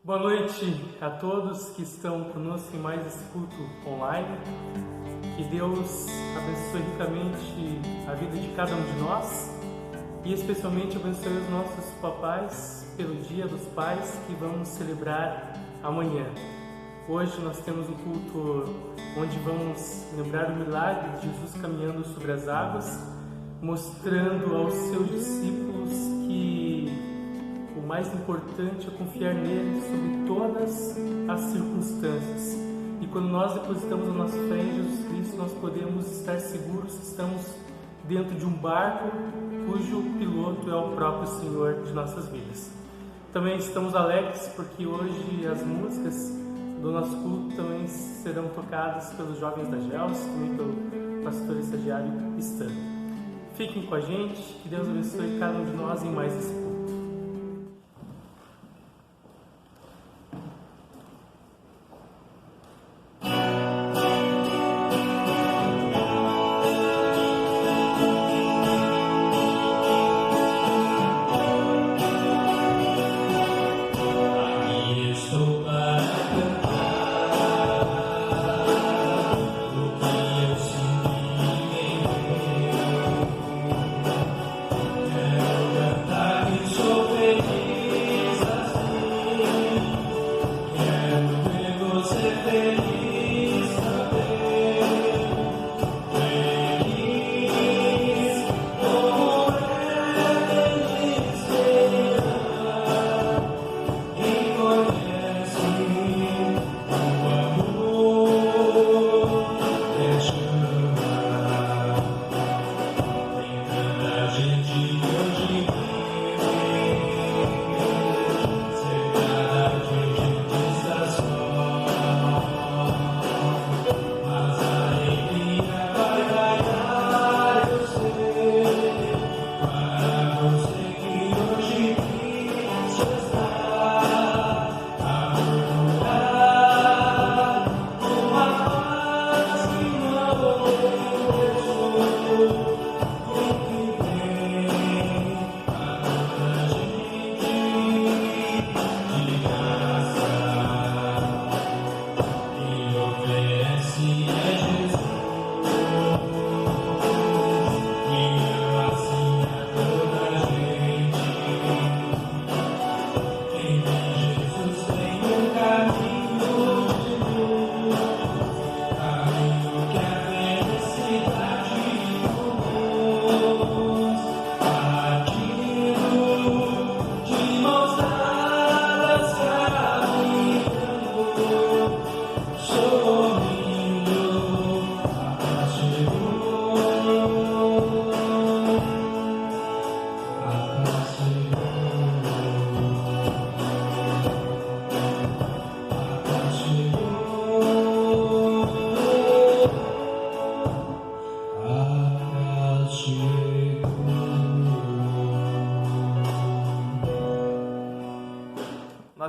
Boa noite a todos que estão conosco em mais esse culto online. Que Deus abençoe ricamente a vida de cada um de nós e especialmente abençoe os nossos papais pelo Dia dos Pais que vamos celebrar amanhã. Hoje nós temos um culto onde vamos lembrar o milagre de Jesus caminhando sobre as águas, mostrando aos seus discípulos que o mais importante é confiar nele sobre todas as circunstâncias. E quando nós depositamos a nossa fé em Jesus Cristo, nós podemos estar seguros que estamos dentro de um barco cujo piloto é o próprio Senhor de nossas vidas. Também estamos alegres porque hoje as músicas do nosso culto também serão tocadas pelos jovens da GELS, também pelo pastor estagiário Stan. Fiquem com a gente, que Deus abençoe cada um de nós em mais esse culto.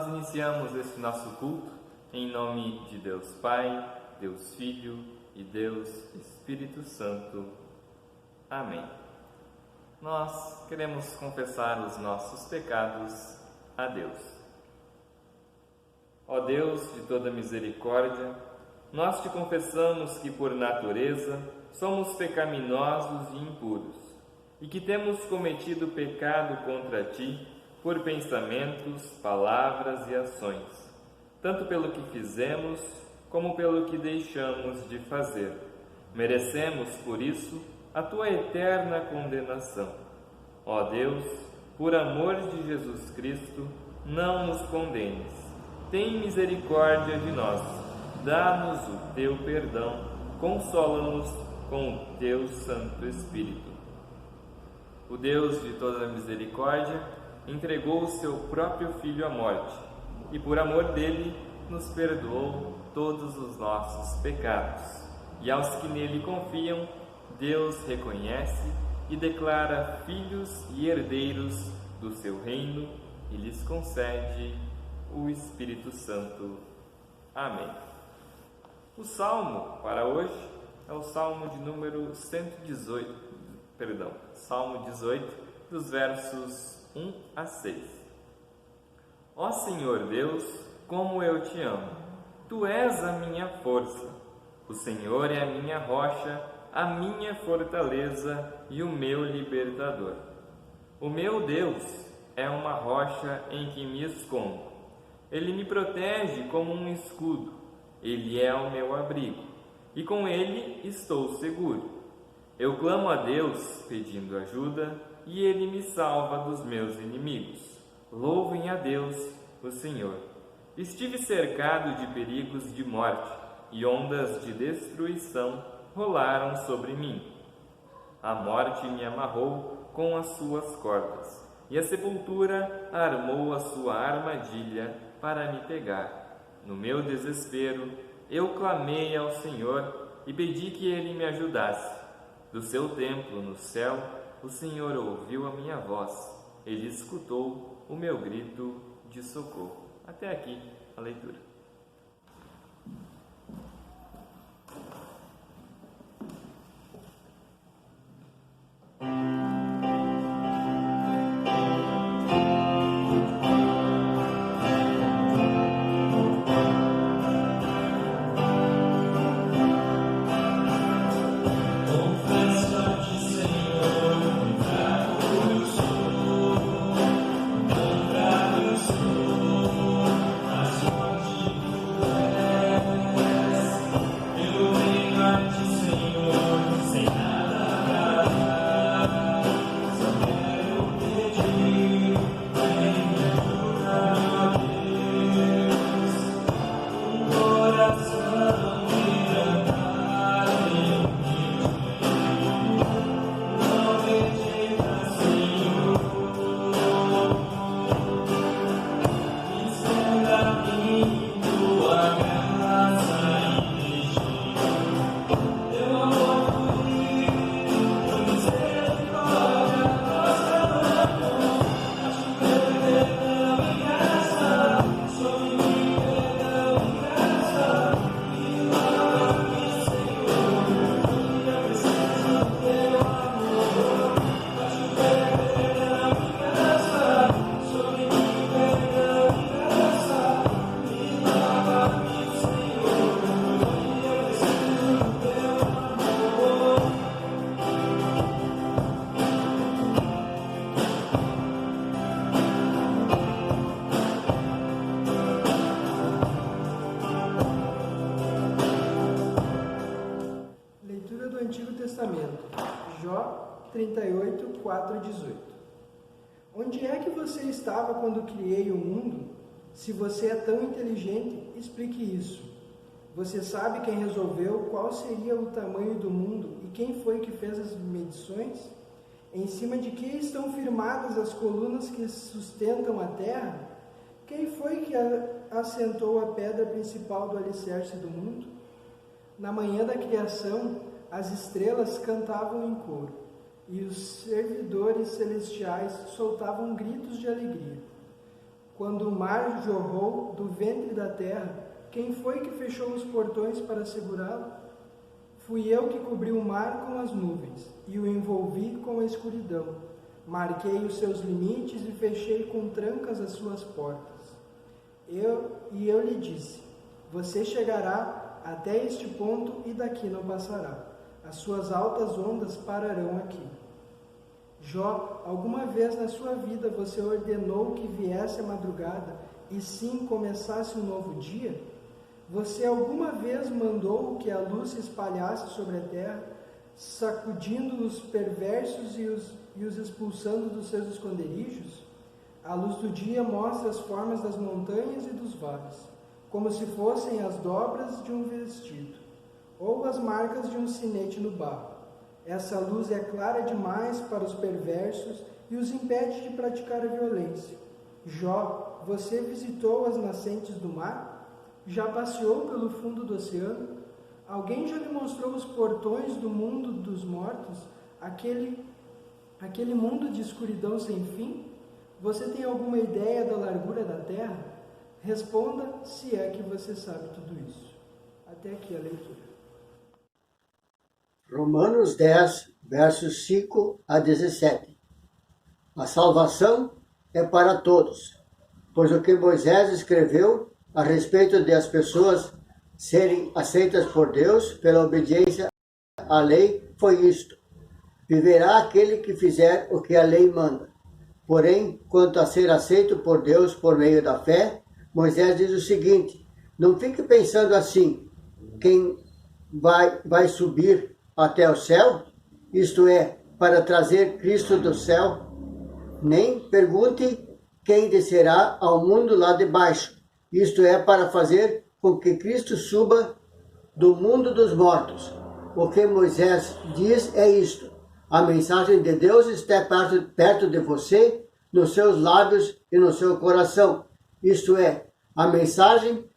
Nós iniciamos esse nosso culto em nome de Deus Pai, Deus Filho e Deus Espírito Santo. Amém. Nós queremos confessar os nossos pecados a Deus. Ó Deus de toda misericórdia, nós te confessamos que por natureza somos pecaminosos e impuros e que temos cometido pecado contra ti por pensamentos, palavras e ações, tanto pelo que fizemos como pelo que deixamos de fazer. Merecemos, por isso, a tua eterna condenação. Ó Deus, por amor de Jesus Cristo, não nos condenes. Tem misericórdia de nós, dá-nos o teu perdão, consola-nos com o teu Santo Espírito. O Deus de toda misericórdia entregou o seu próprio Filho à morte e, por amor dele, nos perdoou todos os nossos pecados. E aos que nele confiam, Deus reconhece e declara filhos e herdeiros do seu reino e lhes concede o Espírito Santo. Amém. O salmo para hoje é o salmo de número 118, Salmo 18, dos versos 1 a 6. Ó Senhor Deus, como eu te amo. Tu és a minha força. O Senhor é a minha rocha, a minha fortaleza e o meu libertador. O meu Deus é uma rocha em que me escondo. Ele me protege como um escudo. Ele é o meu abrigo, e com ele estou seguro. Eu clamo a Deus pedindo ajuda, e ele me salva dos meus inimigos. Louvem a Deus, o Senhor. Estive cercado de perigos de morte, e ondas de destruição rolaram sobre mim. A morte me amarrou com as suas cordas, e a sepultura armou a sua armadilha para me pegar. No meu desespero, eu clamei ao Senhor e pedi que Ele me ajudasse. Do seu templo no céu, o Senhor ouviu a minha voz. Ele escutou o meu grito de socorro. Até aqui a leitura. Antigo Testamento, Jó 38, 4 e 18. Onde é que você estava quando criei o mundo? Se você é tão inteligente, explique isso. Você sabe quem resolveu qual seria o tamanho do mundo e quem foi que fez as medições? Em cima de que estão firmadas as colunas que sustentam a terra? Quem foi que assentou a pedra principal do alicerce do mundo? Na manhã da criação, as estrelas cantavam em coro, e os servidores celestiais soltavam gritos de alegria. Quando o mar jorrou do ventre da terra, quem foi que fechou os portões para segurá-lo? Fui eu que cobri o mar com as nuvens, e o envolvi com a escuridão. Marquei os seus limites e fechei com trancas as suas portas. Eu lhe disse, você chegará até este ponto e daqui não passará. As suas altas ondas pararão aqui. Jó, alguma vez na sua vida você ordenou que viesse a madrugada e sim começasse um novo dia? Você alguma vez mandou que a luz se espalhasse sobre a terra, sacudindo os perversos e os expulsando dos seus esconderijos? A luz do dia mostra as formas das montanhas e dos vales, como se fossem as dobras de um vestido, ou as marcas de um sinete no barro. Essa luz é clara demais para os perversos e os impede de praticar a violência. Jó, você visitou as nascentes do mar? Já passeou pelo fundo do oceano? Alguém já lhe mostrou os portões do mundo dos mortos? Aquele mundo de escuridão sem fim? Você tem alguma ideia da largura da terra? Responda se é que você sabe tudo isso. Até aqui a leitura. Romanos 10, versos 5 a 17. A salvação é para todos, pois o que Moisés escreveu a respeito de as pessoas serem aceitas por Deus pela obediência à lei foi isto: viverá aquele que fizer o que a lei manda. Porém, quanto a ser aceito por Deus por meio da fé, Moisés diz o seguinte: não fique pensando assim, quem vai subir até o céu, isto é, para trazer Cristo do céu, nem pergunte quem descerá ao mundo lá de baixo, isto é, para fazer com que Cristo suba do mundo dos mortos. O que Moisés diz é isto: a mensagem de Deus está perto de você, nos seus lábios e no seu coração. Isto é, a mensagem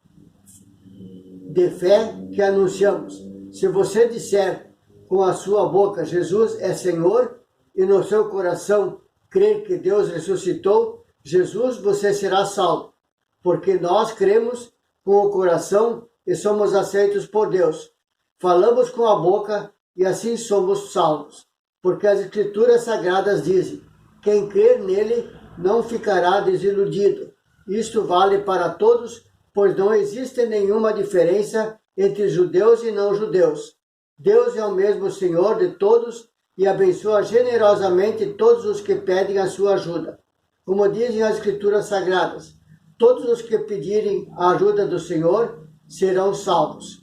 de fé que anunciamos. Se você disser com a sua boca Jesus é Senhor e no seu coração crer que Deus ressuscitou Jesus, você será salvo. Porque nós cremos com o coração e somos aceitos por Deus. Falamos com a boca e assim somos salvos. Porque as Escrituras Sagradas dizem: quem crer nele não ficará desiludido. Isto vale para todos, pois não existe nenhuma diferença entre judeus e não judeus. Deus é o mesmo Senhor de todos e abençoa generosamente todos os que pedem a sua ajuda. Como dizem as Escrituras Sagradas, todos os que pedirem a ajuda do Senhor serão salvos.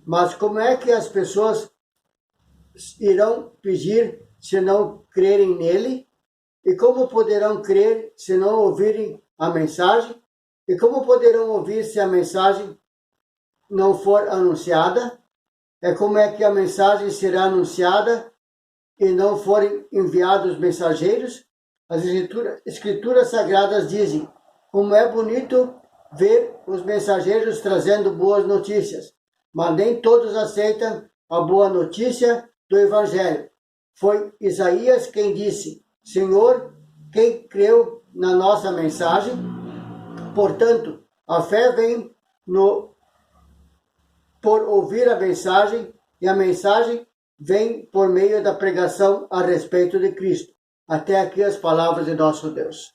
Mas como é que as pessoas irão pedir se não crerem nele? E como poderão crer se não ouvirem a mensagem? E como poderão ouvir se a mensagem não for anunciada? É como é que a mensagem será anunciada e não forem enviados mensageiros? As escrituras sagradas dizem: como é bonito ver os mensageiros trazendo boas notícias, mas nem todos aceitam a boa notícia do Evangelho. Foi Isaías quem disse: Senhor, quem creu na nossa mensagem? Portanto, a fé vem por ouvir a mensagem, e a mensagem vem por meio da pregação a respeito de Cristo. Até aqui as palavras de nosso Deus.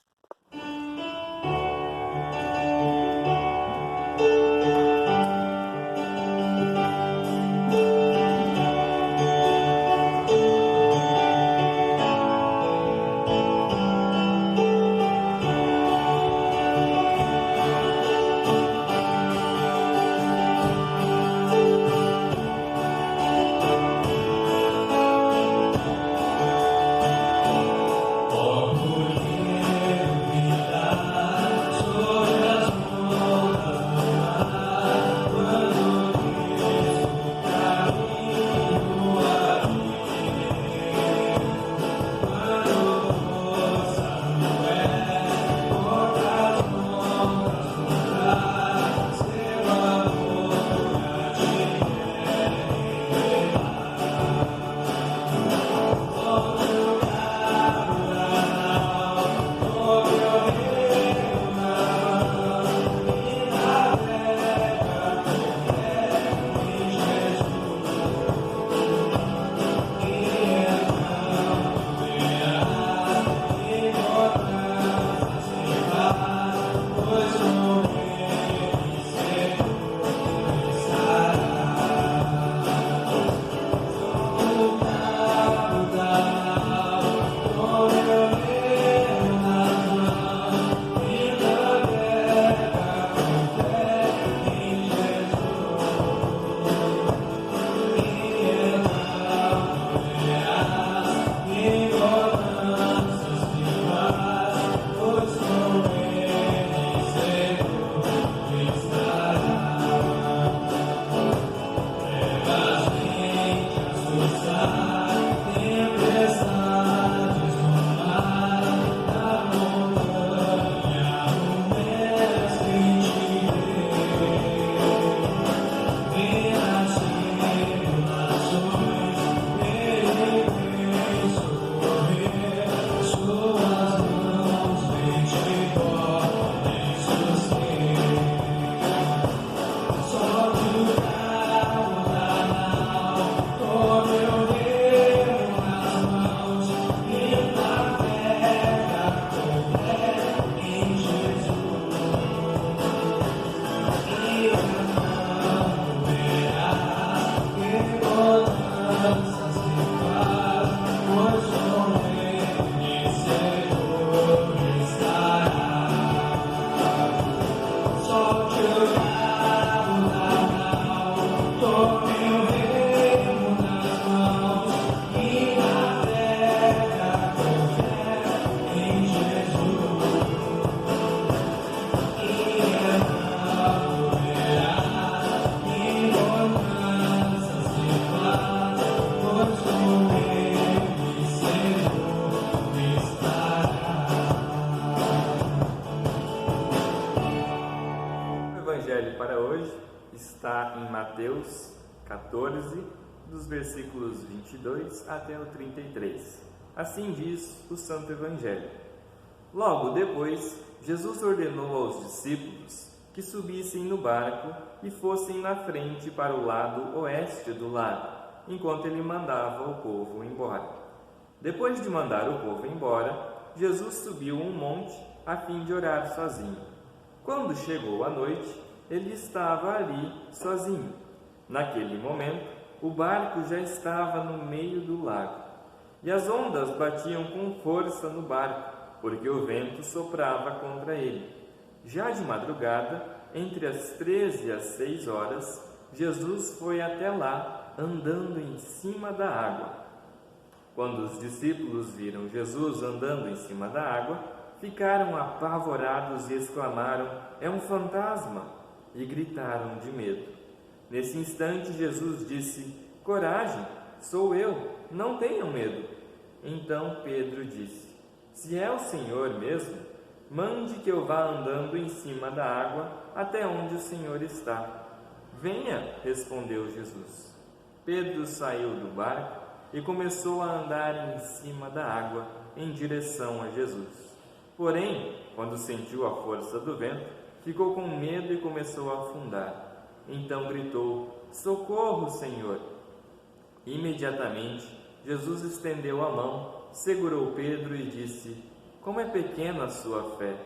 Evangelho para hoje está em Mateus 14, dos versículos 22 até o 33. Assim diz o Santo Evangelho. Logo depois, Jesus ordenou aos discípulos que subissem no barco e fossem na frente para o lado oeste do lago, enquanto ele mandava o povo embora. Depois de mandar o povo embora, Jesus subiu um monte a fim de orar sozinho. Quando chegou a noite, ele estava ali sozinho. Naquele momento, o barco já estava no meio do lago, e as ondas batiam com força no barco, porque o vento soprava contra ele. Já de madrugada, entre as 13 e as 6 horas, Jesus foi até lá, andando em cima da água. Quando os discípulos viram Jesus andando em cima da água, ficaram apavorados e exclamaram: "É um fantasma!" e gritaram de medo. Nesse instante, Jesus disse: "Coragem, sou eu, não tenham medo." Então Pedro disse: "Se é o Senhor mesmo, mande que eu vá andando em cima da água até onde o Senhor está." "Venha", respondeu Jesus. Pedro saiu do barco e começou a andar em cima da água em direção a Jesus. Porém, quando sentiu a força do vento, ficou com medo e começou a afundar. Então gritou: "Socorro, Senhor!" Imediatamente, Jesus estendeu a mão, segurou Pedro e disse: "Como é pequena a sua fé!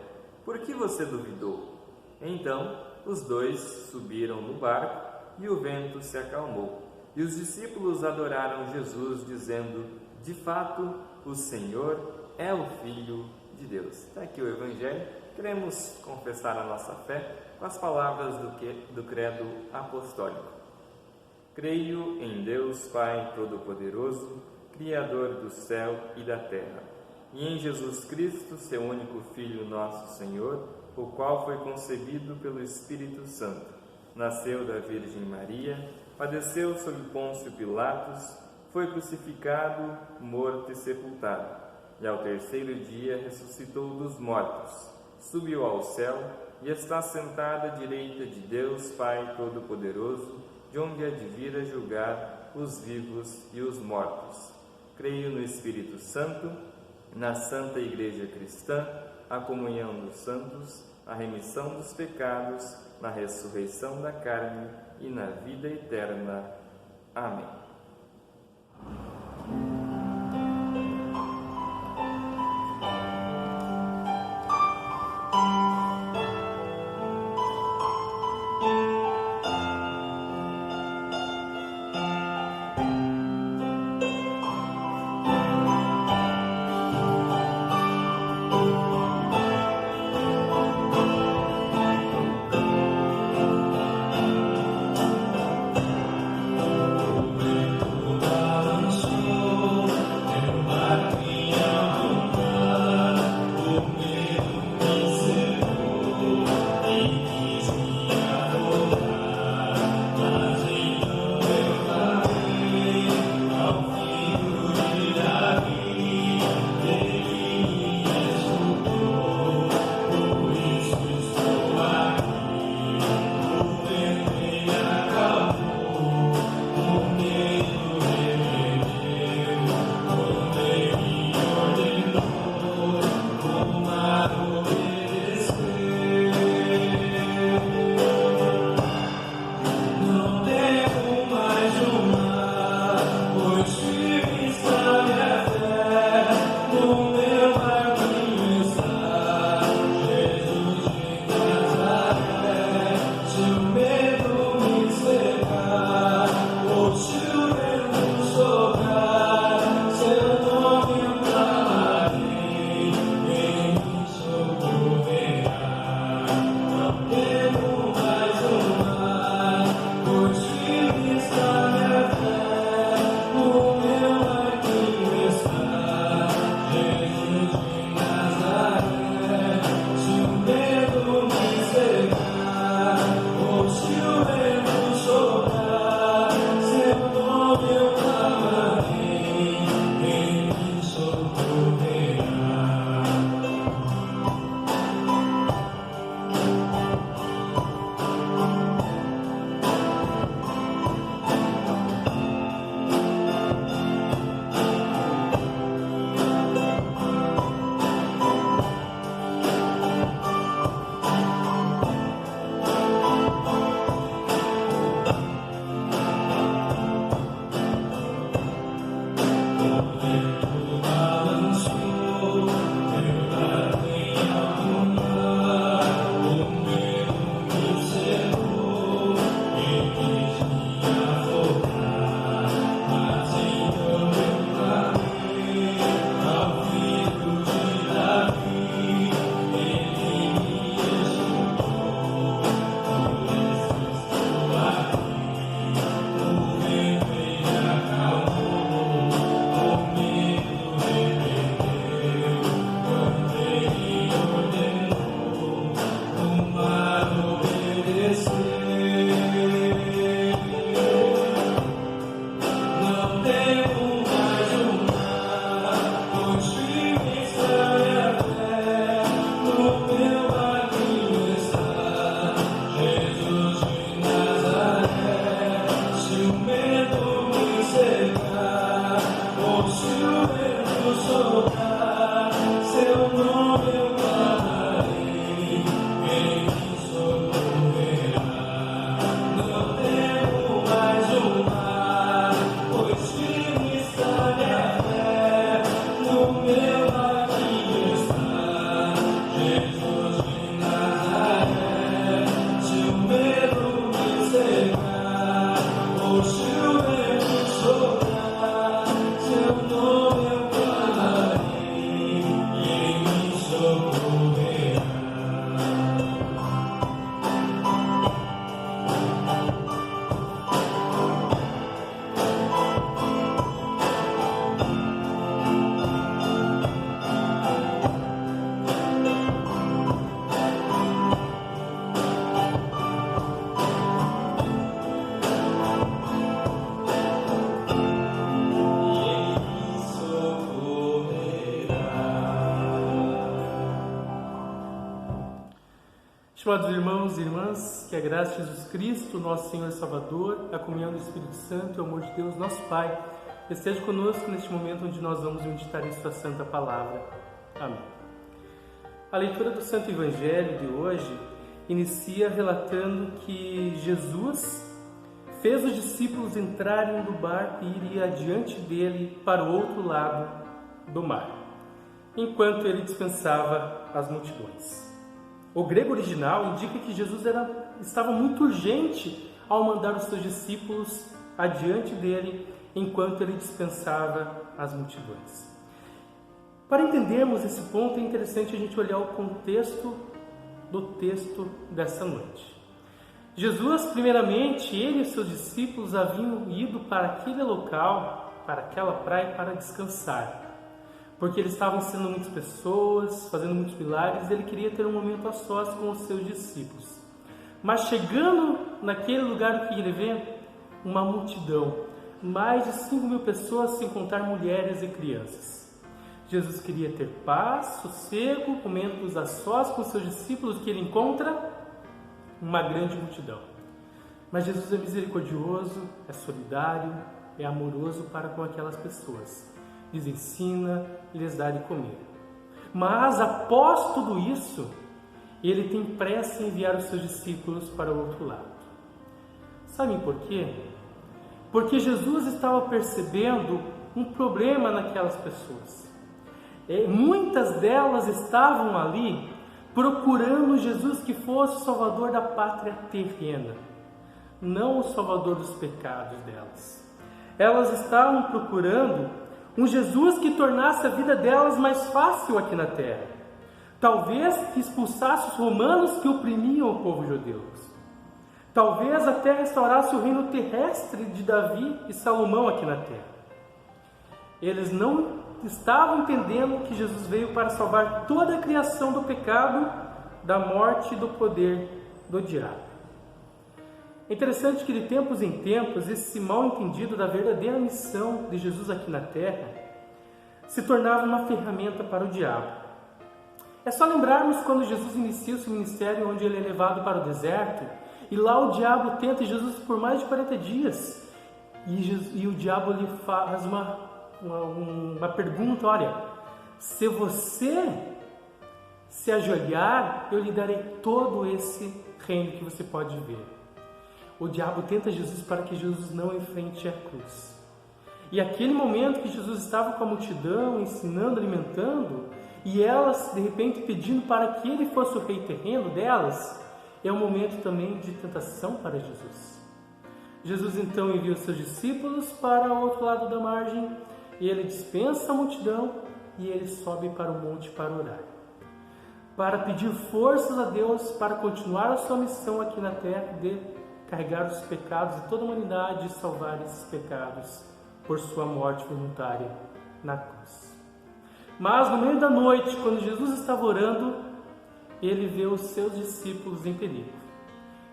Por que você duvidou?" Então, os dois subiram no barco e o vento se acalmou. E os discípulos adoraram Jesus, dizendo: "De fato, o Senhor é o Filho de Deus." Está aqui o Evangelho. Queremos confessar a nossa fé com as palavras do credo apostólico. Creio em Deus Pai Todo-Poderoso, Criador do céu e da terra, e em Jesus Cristo, seu único Filho, nosso Senhor, o qual foi concebido pelo Espírito Santo, nasceu da Virgem Maria, padeceu sob Pôncio Pilatos, foi crucificado, morto e sepultado, e ao terceiro dia ressuscitou dos mortos, subiu ao céu e está sentado à direita de Deus Pai Todo-Poderoso, de onde há de vir a julgar os vivos e os mortos. Creio no Espírito Santo, na Santa Igreja Cristã, a comunhão dos santos, a remissão dos pecados, na ressurreição da carne e na vida eterna. Amém. Estimados irmãos e irmãs, que a graça de Jesus Cristo, nosso Senhor e Salvador, a comunhão do Espírito Santo e o amor de Deus, nosso Pai, esteja conosco neste momento onde nós vamos meditar em sua santa palavra. Amém. A leitura do Santo Evangelho de hoje inicia relatando que Jesus fez os discípulos entrarem no barco e iria adiante dele para o outro lado do mar, enquanto ele dispensava as multidões. O grego original indica que Jesus estava muito urgente ao mandar os seus discípulos adiante dele enquanto ele dispensava as multidões. Para entendermos esse ponto, é interessante a gente olhar o contexto do texto dessa noite. Jesus, primeiramente, ele e seus discípulos haviam ido para aquele local, para aquela praia, para descansar. Porque ele estava ensinando muitas pessoas, fazendo muitos milagres, e ele queria ter um momento a sós com os seus discípulos. Mas chegando naquele lugar, o que ele vê? Uma multidão, mais de 5.000 pessoas, sem contar mulheres e crianças. Jesus queria ter paz, sossego, momentos a sós com os seus discípulos, que ele encontra uma grande multidão. Mas Jesus é misericordioso, é solidário, é amoroso para com aquelas pessoas. Lhes ensina, lhes dá de comer. Mas após tudo isso, ele tem pressa em enviar os seus discípulos para o outro lado. Sabem por quê? Porque Jesus estava percebendo um problema naquelas pessoas. Muitas delas estavam ali procurando Jesus que fosse o Salvador da pátria terrena, não o Salvador dos pecados delas. Elas estavam procurando um Jesus que tornasse a vida delas mais fácil aqui na terra. Talvez que expulsasse os romanos que oprimiam o povo judeu. Talvez até restaurasse o reino terrestre de Davi e Salomão aqui na terra. Eles não estavam entendendo que Jesus veio para salvar toda a criação do pecado, da morte e do poder do diabo. É interessante que de tempos em tempos, esse mal entendido da verdadeira missão de Jesus aqui na Terra se tornava uma ferramenta para o diabo. É só lembrarmos quando Jesus inicia o seu ministério, onde ele é levado para o deserto, e lá o diabo tenta Jesus por mais de 40 dias. E o diabo lhe faz uma pergunta: olha, se você se ajoelhar, eu lhe darei todo esse reino que você pode ver. O diabo tenta Jesus para que Jesus não enfrente a cruz. E aquele momento que Jesus estava com a multidão, ensinando, alimentando, e elas, de repente, pedindo para que ele fosse o rei terreno delas, é um momento também de tentação para Jesus. Jesus, então, envia os seus discípulos para o outro lado da margem, e ele dispensa a multidão, e ele sobe para o monte para orar, para pedir forças a Deus para continuar a sua missão aqui na terra de carregar os pecados de toda a humanidade e salvar esses pecados por sua morte voluntária na cruz. Mas no meio da noite, quando Jesus estava orando, ele vê os seus discípulos em perigo.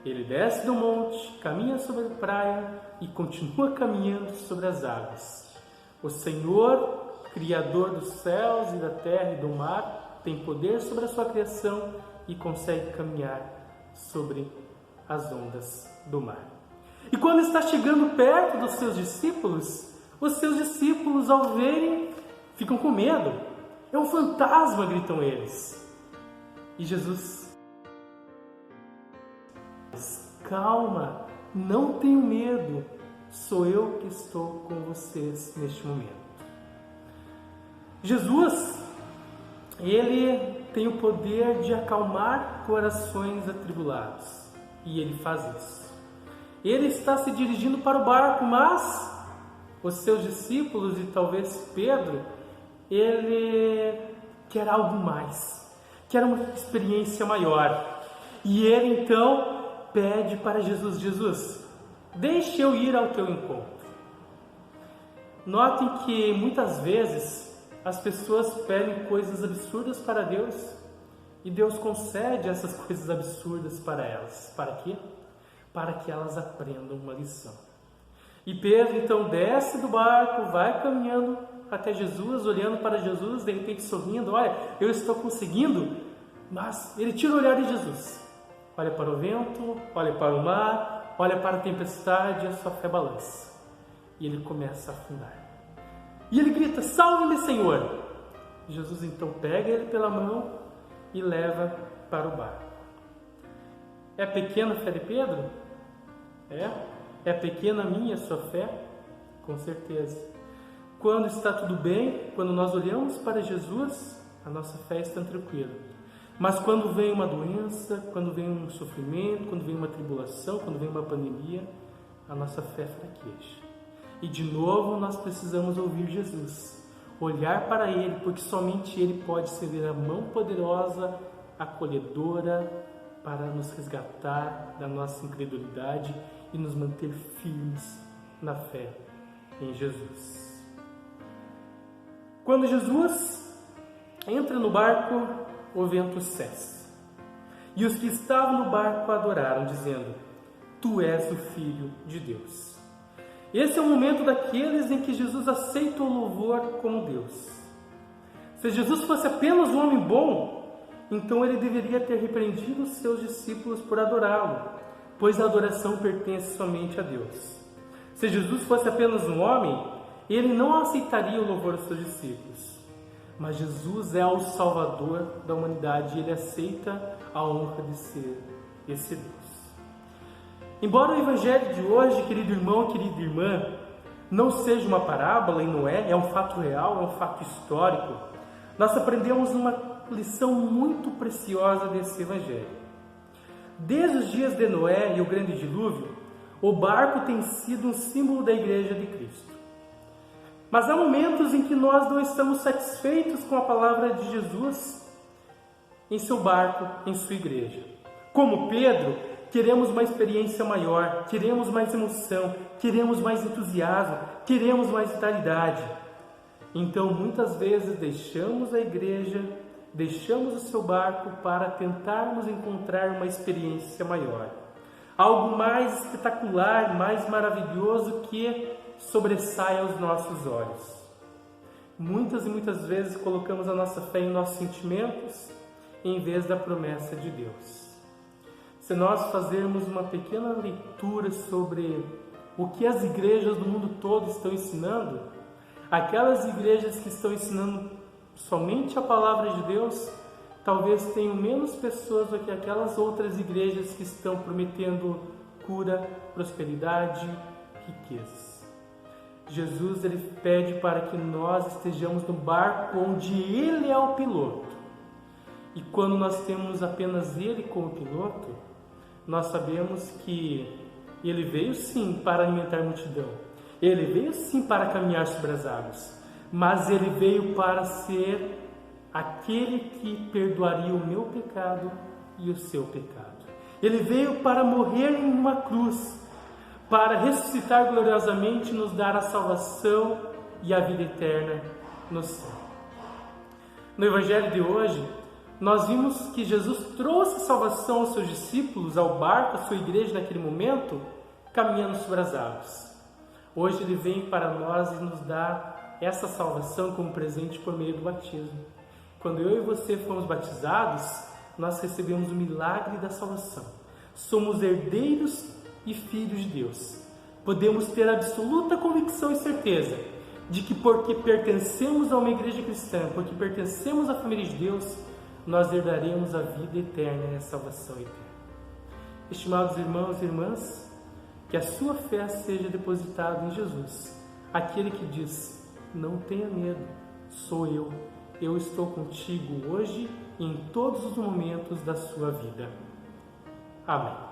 Ele desce do monte, caminha sobre a praia e continua caminhando sobre as águas. O Senhor, Criador dos céus e da terra e do mar, tem poder sobre a sua criação e consegue caminhar sobre as ondas do mar. E quando está chegando perto dos seus discípulos, os seus discípulos, ao verem, ficam com medo. É um fantasma, gritam eles. E Jesus: calma, não tenham medo, sou eu que estou com vocês neste momento. Jesus, ele tem o poder de acalmar corações atribulados. E ele faz isso. Ele está se dirigindo para o barco, mas os seus discípulos, e talvez Pedro, ele quer algo mais, quer uma experiência maior. E ele então pede para Jesus: Jesus, deixe eu ir ao teu encontro. Notem que muitas vezes as pessoas pedem coisas absurdas para Deus, e Deus concede essas coisas absurdas para elas. Para quê? Para que elas aprendam uma lição. E Pedro então desce do barco, vai caminhando até Jesus, olhando para Jesus, de repente sorrindo: olha, eu estou conseguindo. Mas ele tira o olhar de Jesus olha para o vento, olha para o mar, olha para a tempestade e a sua fé balança. E ele começa a afundar. E ele grita: salve-me, Senhor! Jesus então pega ele pela mão e leva para o barco. É pequena a fé de Pedro? É pequena a minha e a sua fé? Com certeza. Quando está tudo bem, quando nós olhamos para Jesus, a nossa fé está tranquila. Mas quando vem uma doença, quando vem um sofrimento, quando vem uma tribulação, quando vem uma pandemia, a nossa fé fraqueja. E de novo nós precisamos ouvir Jesus, olhar para Ele, porque somente Ele pode ser a mão poderosa, acolhedora, para nos resgatar da nossa incredulidade e nos manter firmes na fé em Jesus. Quando Jesus entra no barco, o vento cessa. E os que estavam no barco adoraram, dizendo: Tu és o Filho de Deus. Esse é o momento daqueles em que Jesus aceita o louvor como Deus. Se Jesus fosse apenas um homem bom, então ele deveria ter repreendido os seus discípulos por adorá-lo, pois a adoração pertence somente a Deus. Se Jesus fosse apenas um homem, ele não aceitaria o louvor dos seus discípulos. Mas Jesus é o Salvador da humanidade e ele aceita a honra de ser esse Deus. Embora o Evangelho de hoje, querido irmão, querida irmã, não seja uma parábola e não é um fato real, é um fato histórico, nós aprendemos uma lição muito preciosa desse Evangelho. Desde os dias de Noé e o grande dilúvio, o barco tem sido um símbolo da Igreja de Cristo. Mas há momentos em que nós não estamos satisfeitos com a palavra de Jesus em seu barco, em sua igreja. Como Pedro, queremos uma experiência maior, queremos mais emoção, queremos mais entusiasmo, queremos mais vitalidade. Então, muitas vezes, deixamos a igreja, deixamos o seu barco para tentarmos encontrar uma experiência maior. Algo mais espetacular, mais maravilhoso que sobressai aos nossos olhos. Muitas e muitas vezes colocamos a nossa fé em nossos sentimentos em vez da promessa de Deus. Se nós fazermos uma pequena leitura sobre o que as igrejas do mundo todo estão ensinando, aquelas igrejas que estão ensinando somente a palavra de Deus, talvez tenham menos pessoas do que aquelas outras igrejas que estão prometendo cura, prosperidade, riquezas. Jesus ele pede para que nós estejamos no barco onde Ele é o piloto. E quando nós temos apenas Ele como piloto, nós sabemos que Ele veio sim para alimentar a multidão. Ele veio sim para caminhar sobre as águas. Mas Ele veio para ser aquele que perdoaria o meu pecado e o seu pecado. Ele veio para morrer em uma cruz, para ressuscitar gloriosamente e nos dar a salvação e a vida eterna no céu. No Evangelho de hoje, nós vimos que Jesus trouxe salvação aos seus discípulos, ao barco, à sua igreja naquele momento, caminhando sobre as águas. Hoje Ele vem para nós e nos dá essa salvação como presente por meio do batismo. Quando eu e você fomos batizados, nós recebemos o milagre da salvação. Somos herdeiros e filhos de Deus. Podemos ter absoluta convicção e certeza de que porque pertencemos a uma igreja cristã, porque pertencemos à família de Deus, nós herdaremos a vida eterna e a salvação eterna. Estimados irmãos e irmãs, que a sua fé seja depositada em Jesus, aquele que diz: não tenha medo, sou eu estou contigo hoje e em todos os momentos da sua vida. Amém.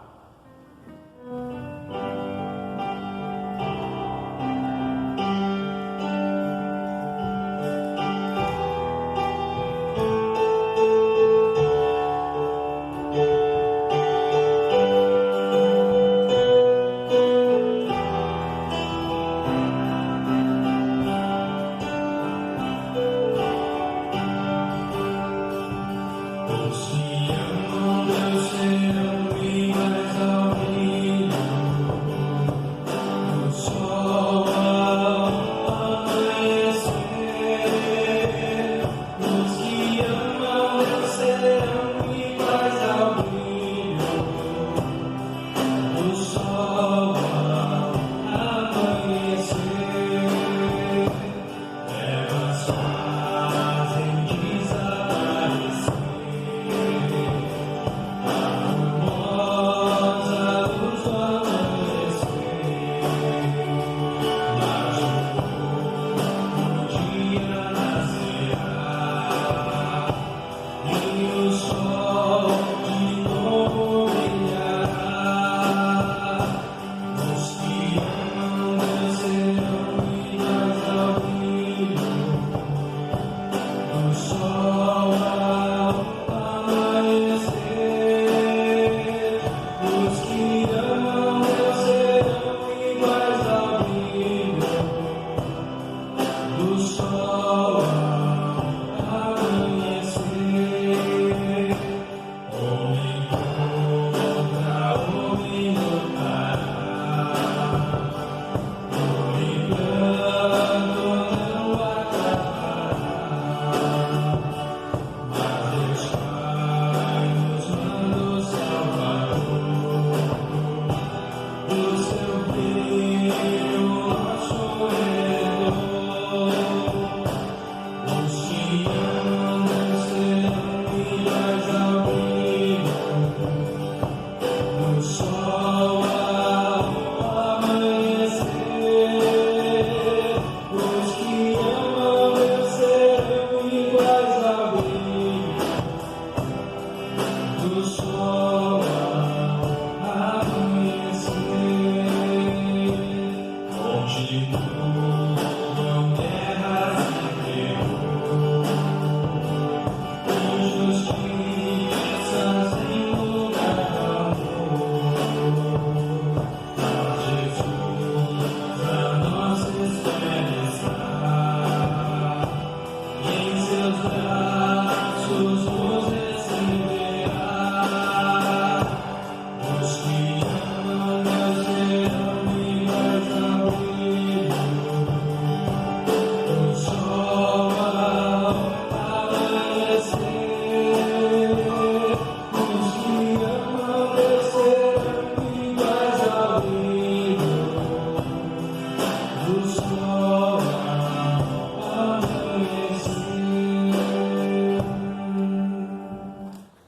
Serão iguais ao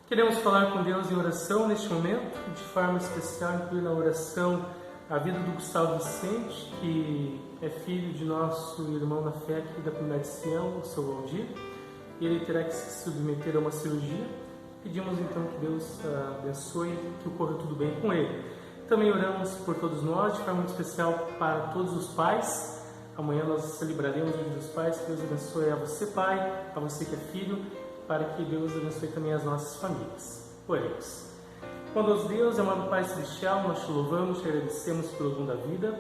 Queremos falar com Deus em oração neste momento, de forma especial incluir na oração a vida do Gustavo Vicente, que é filho de nosso irmão na fé aqui da comunidade de Sião, o seu Valdir. Ele terá que se submeter a uma cirurgia. Pedimos então que Deus abençoe, que ocorra tudo bem com ele. Também oramos por todos nós, de forma muito especial para todos os pais. Amanhã nós celebraremos o Dia dos Pais. Que Deus abençoe a você, pai, a você que é filho, para que Deus abençoe também as nossas famílias. Oremos. Bondoso Deus, amado Pai Celestial, nós te louvamos, te agradecemos pelo dom da vida,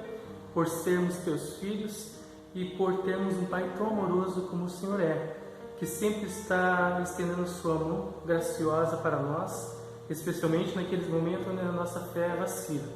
por sermos teus filhos e por termos um Pai tão amoroso como o Senhor é, que sempre está estendendo sua mão graciosa para nós, especialmente naqueles momentos onde a nossa fé vacila.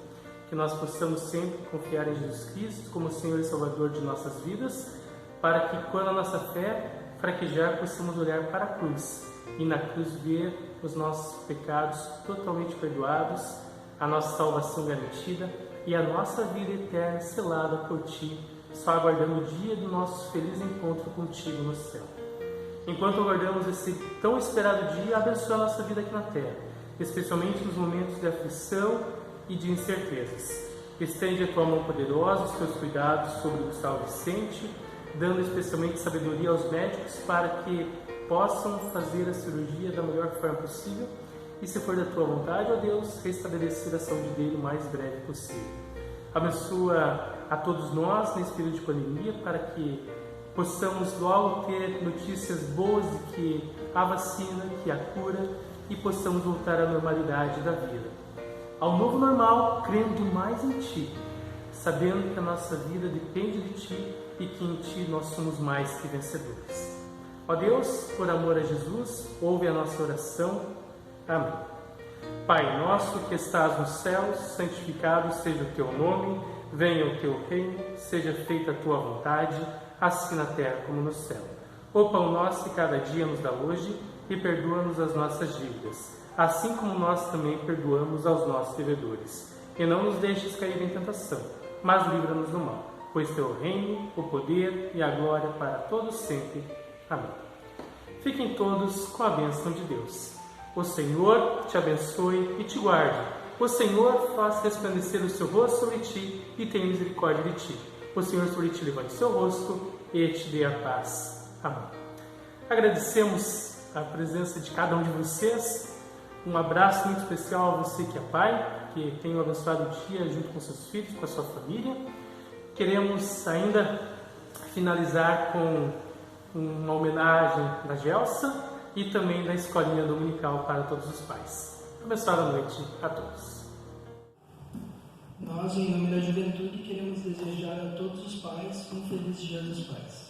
Que nós possamos sempre confiar em Jesus Cristo como Senhor e Salvador de nossas vidas, para que quando a nossa fé fraquejar, possamos olhar para a cruz e na cruz ver os nossos pecados totalmente perdoados, a nossa salvação garantida e a nossa vida eterna selada por Ti, só aguardando o dia do nosso feliz encontro contigo no céu. Enquanto aguardamos esse tão esperado dia, abençoa a nossa vida aqui na terra, especialmente nos momentos de aflição e de incertezas. Estende a Tua mão poderosa, os Teus cuidados sobre o Gustavo Vicente, dando especialmente sabedoria aos médicos para que possam fazer a cirurgia da melhor forma possível e, se for da Tua vontade, ó Deus, restabelecer a saúde dele o mais breve possível. Abençoa a todos nós nesse período de pandemia para que possamos logo ter notícias boas de que há vacina, que há cura e possamos voltar à normalidade da vida. Ao novo normal, crendo mais em Ti, sabendo que a nossa vida depende de Ti e que em Ti nós somos mais que vencedores. Ó Deus, por amor a Jesus, ouve a nossa oração. Amém. Pai nosso que estás nos céus, santificado seja o Teu nome, venha o Teu reino, seja feita a Tua vontade, assim na terra como no céu. O pão nosso de cada dia nos dá hoje e perdoa-nos as nossas dívidas, assim como nós também perdoamos aos nossos devedores. E não nos deixes cair em tentação, mas livra-nos do mal, pois Teu reino, o poder e a glória para todos sempre. Amém. Fiquem todos com a bênção de Deus. O Senhor te abençoe e te guarde. O Senhor faça resplandecer o seu rosto sobre ti e tenha misericórdia de ti. O Senhor sobre ti levante o seu rosto e te dê a paz. Amém. Agradecemos a presença de cada um de vocês. Um abraço muito especial a você que é pai, que tem um abençoado dia junto com seus filhos, com a sua família. Queremos ainda finalizar com uma homenagem da Gelsa e também da escolinha dominical para todos os pais. Abençoada noite a todos. Nós, em nome da juventude, queremos desejar a todos os pais um feliz Dia dos Pais.